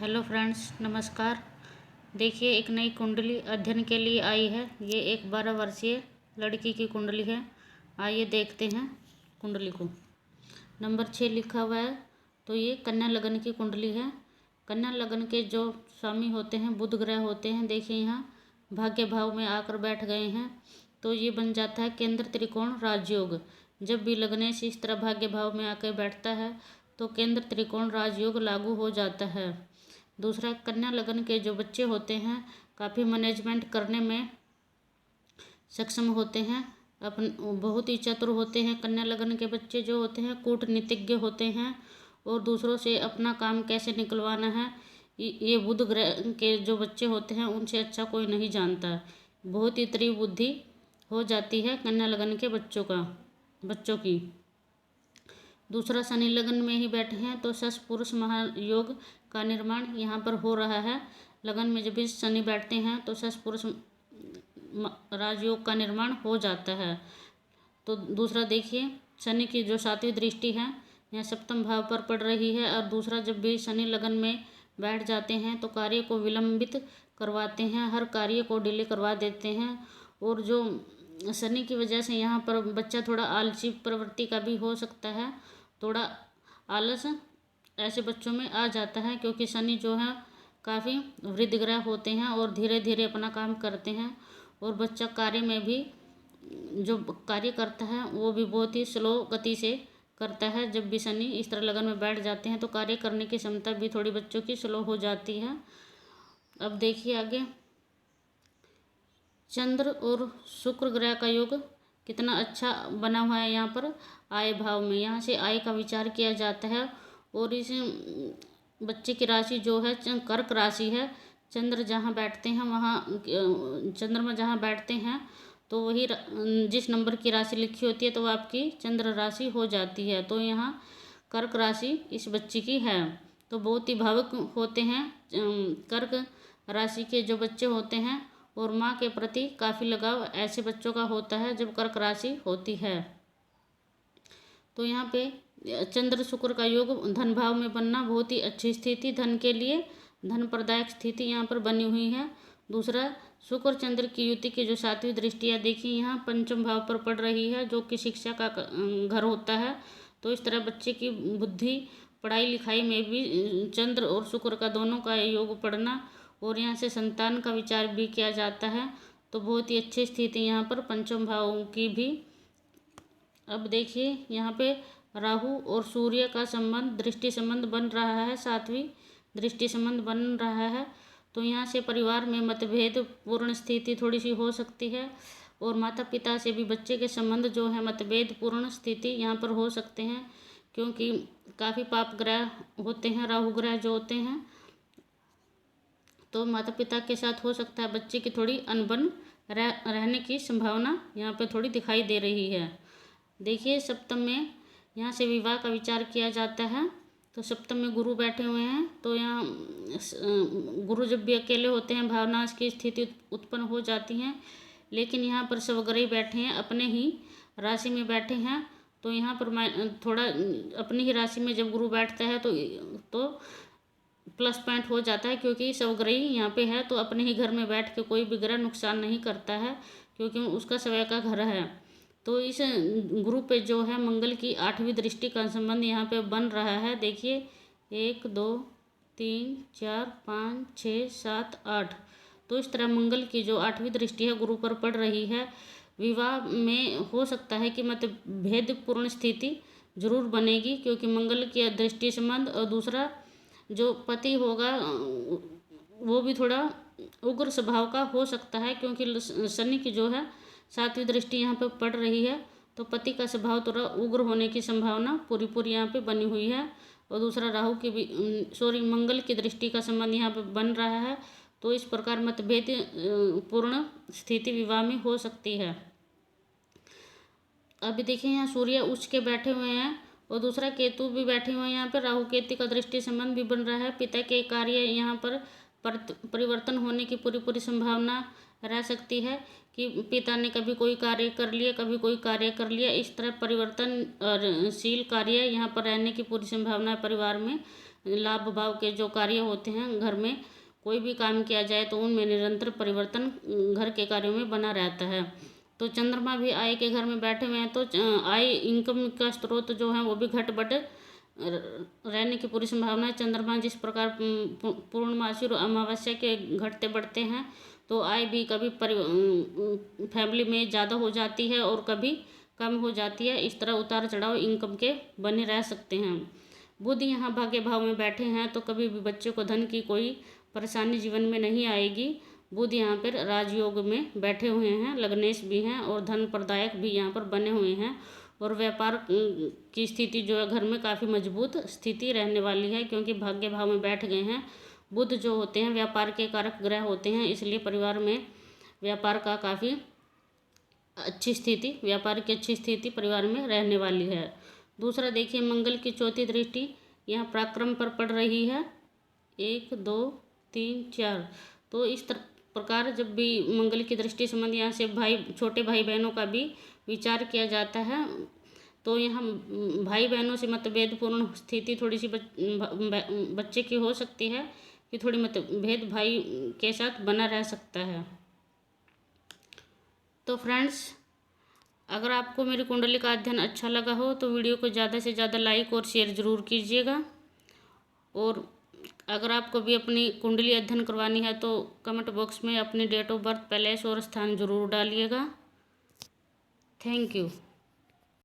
Hello friends, नमस्कार। देखिए, एक नई कुंडली अध्ययन के लिए आई है। ये एक 12 वर्षीय लड़की की कुंडली है। आइए देखते हैं कुंडली को। नंबर 6 लिखा हुआ है। तो ये कन्या लगन की कुंडली है। कन्या लगन के जो स्वामी होते हैं बुध ग्रह होते हैं। देखिए, यहाँ भाग्य भाव में आकर बैठ गए हैं, तो ये बन जाता है केंद्र त्रिकोण राजयोग। जब भी लग्नेश इस तरह भाग्य भाव में आकर बैठता है तो केंद्र त्रिकोण राजयोग लागू हो जाता है। दूसरा, कन्या लगन के जो बच्चे होते हैं काफ़ी मैनेजमेंट करने में सक्षम होते हैं, अपन बहुत ही चतुर होते हैं। कन्या लगन के बच्चे जो होते हैं कूटनीतिज्ञ होते हैं और दूसरों से अपना काम कैसे निकलवाना है ये बुध ग्रह के जो बच्चे होते हैं उनसे अच्छा कोई नहीं जानता। बहुत ही तीव्र बुद्धि हो जाती है कन्या लगन के बच्चों की। दूसरा, शनि लगन में ही बैठे हैं तो शश पुरुष महायोग का निर्माण यहाँ पर हो रहा है। लगन में जब भी शनि बैठते हैं तो शश पुरुष राजयोग का निर्माण हो जाता है। तो दूसरा, देखिए शनि की जो 7वीं दृष्टि है यहाँ सप्तम भाव पर पड़ रही है। और दूसरा, जब भी शनि लगन में बैठ जाते हैं तो कार्य को विलंबित करवाते हैं, हर कार्य को डिले करवा देते हैं। और जो शनि की वजह से यहाँ पर बच्चा थोड़ा आलसी प्रवृत्ति का भी हो सकता है, थोड़ा आलस ऐसे बच्चों में आ जाता है, क्योंकि शनि जो है काफ़ी वृद्ध ग्रह होते हैं और धीरे धीरे अपना काम करते हैं। और बच्चा कार्य में भी जो कार्य करता है वो भी बहुत ही स्लो गति से करता है। जब भी शनि इस तरह लगन में बैठ जाते हैं तो कार्य करने की क्षमता भी थोड़ी बच्चों की स्लो हो जाती है। अब देखिए आगे, चंद्र और शुक्र ग्रह का योग कितना अच्छा बना हुआ है। यहाँ पर आय भाव में यहाँ से आय का विचार किया जाता है। और इस बच्चे की राशि जो है कर्क राशि है। चंद्र जहाँ बैठते हैं वहाँ चंद्रमा जहाँ बैठते हैं तो वही जिस नंबर की राशि लिखी होती है तो वो आपकी चंद्र राशि हो जाती है। तो यहाँ कर्क राशि इस बच्चे की है। तो बहुत ही भावुक होते हैं कर्क राशि के जो बच्चे होते हैं और माँ के प्रति काफ़ी लगाव ऐसे बच्चों का होता है जब कर्क राशि होती है। तो यहाँ पे चंद्र शुक्र का योग धन भाव में बनना बहुत ही अच्छी स्थिति, धन के लिए धन प्रदायक स्थिति यहाँ पर बनी हुई है। दूसरा, शुक्र चंद्र की युति की जो 7वीं दृष्टि है, देखिए यहाँ पंचम भाव पर पड़ रही है जो कि शिक्षा का घर होता है। तो इस तरह बच्चे की बुद्धि पढ़ाई लिखाई में भी चंद्र और शुक्र का दोनों का योग पड़ना और यहाँ से संतान का विचार भी किया जाता है। तो बहुत ही अच्छी स्थिति यहाँ पर पंचम भाव की भी। अब देखिए यहाँ पे राहु और सूर्य का संबंध दृष्टि संबंध बन रहा है, 7वीं दृष्टि संबंध बन रहा है। तो यहाँ से परिवार में मतभेद पूर्ण स्थिति थोड़ी सी हो सकती है और माता पिता से भी बच्चे के संबंध जो है मतभेद पूर्ण स्थिति यहाँ पर हो सकते हैं, क्योंकि काफ़ी पाप ग्रह होते हैं, राहु ग्रह जो होते हैं। तो माता पिता के साथ हो सकता है बच्चे की थोड़ी अनबन रहने की संभावना यहाँ पे थोड़ी दिखाई दे रही है। देखिए, सप्तम में यहाँ से विवाह का विचार किया जाता है। तो सप्तम में गुरु बैठे हुए हैं तो यहाँ गुरु जब भी अकेले होते हैं भावना की स्थिति उत्पन्न हो जाती हैं। लेकिन यहाँ पर स्वग्रही बैठे हैं, अपने ही राशि में बैठे हैं। तो यहाँ पर थोड़ा अपनी ही राशि में जब गुरु बैठता है तो प्लस पॉइंट हो जाता है, क्योंकि स्वग्रही यहाँ पे है तो अपने ही घर में बैठ के कोई भी ग्रह नुकसान नहीं करता है, क्योंकि उसका स्वयं का घर है। तो इस गुरु पे जो है मंगल की 8वीं दृष्टि का संबंध यहाँ पे बन रहा है। देखिए 1 2 3 4 5 6 7 8। तो इस तरह मंगल की जो 8वीं दृष्टि है गुरु पर पड़ रही है। विवाह में हो सकता है कि मतभेद पूर्ण स्थिति जरूर बनेगी, क्योंकि मंगल की दृष्टि संबंध। और दूसरा, जो पति होगा वो भी थोड़ा उग्र स्वभाव का हो सकता है, क्योंकि शनि की जो है 7वीं दृष्टि यहाँ पे पड़ रही है। तो पति का स्वभाव थोड़ा उग्र होने की संभावना पूरी यहाँ पे बनी हुई है। और दूसरा, राहु की भी मंगल की दृष्टि का संबंध यहाँ पे बन रहा है। तो इस प्रकार मतभेद पूर्ण स्थिति विवाह में हो सकती है। अभी देखिए यहाँ सूर्य उच्च के बैठे हुए हैं और दूसरा केतु भी बैठे हुए हैं। यहाँ पर राहु केतु का दृष्टि संबंध भी बन रहा है। पिता के कार्य यहाँ पर परिवर्तन होने की पूरी संभावना रह सकती है कि पिता ने कभी कोई कार्य कर लिया, कभी कोई कार्य कर लिया। इस तरह परिवर्तनशील कार्य यहाँ पर रहने की पूरी संभावना परिवार में लाभ भाव के जो कार्य होते हैं, घर में कोई भी काम किया जाए तो उनमें निरंतर परिवर्तन घर के कार्यों में बना रहता है। तो चंद्रमा भी आय के घर में बैठे हुए हैं, तो आय इनकम का स्रोत जो है वो भी घट बढ़ रहने की पूरी संभावना है। चंद्रमा जिस प्रकार पूर्णमासी और अमावस्या के घटते बढ़ते हैं, तो आय भी कभी फैमिली में ज़्यादा हो जाती है और कभी कम हो जाती है। इस तरह उतार चढ़ाव इनकम के बने रह सकते हैं। बुध यहाँ भाग्य भाव में बैठे हैं, तो कभी भी बच्चों को धन की कोई परेशानी जीवन में नहीं आएगी। बुध यहाँ पर राजयोग में बैठे हुए हैं, लग्नेश भी हैं और धन प्रदायक भी यहाँ पर बने हुए हैं। और व्यापार की स्थिति जो है घर में काफ़ी मजबूत स्थिति रहने वाली है, क्योंकि भाग्य भाव में बैठ गए हैं। बुध जो होते हैं व्यापार के कारक ग्रह होते हैं, इसलिए परिवार में व्यापार का काफ़ी व्यापार की अच्छी स्थिति परिवार में रहने वाली है। दूसरा देखिए, मंगल की चौथी दृष्टि यहाँ पराक्रम पर पड़ रही है, 1 2 3 4। तो इस प्रकार जब भी मंगल की दृष्टि संबंध यहाँ से छोटे भाई बहनों का भी विचार किया जाता है, तो यहाँ भाई बहनों से मतभेदपूर्ण स्थिति थोड़ी सी बच्चे की हो सकती है कि थोड़ी मतभेद भाई के साथ बना रह सकता है। तो फ्रेंड्स, अगर आपको मेरी कुंडली का अध्ययन अच्छा लगा हो तो वीडियो को ज़्यादा से ज़्यादा लाइक और शेयर ज़रूर कीजिएगा। और अगर आपको भी अपनी कुंडली अध्ययन करवानी है तो कमेंट बॉक्स में अपनी डेट ऑफ बर्थ, पैलेस और स्थान ज़रूर डालिएगा। Thank you.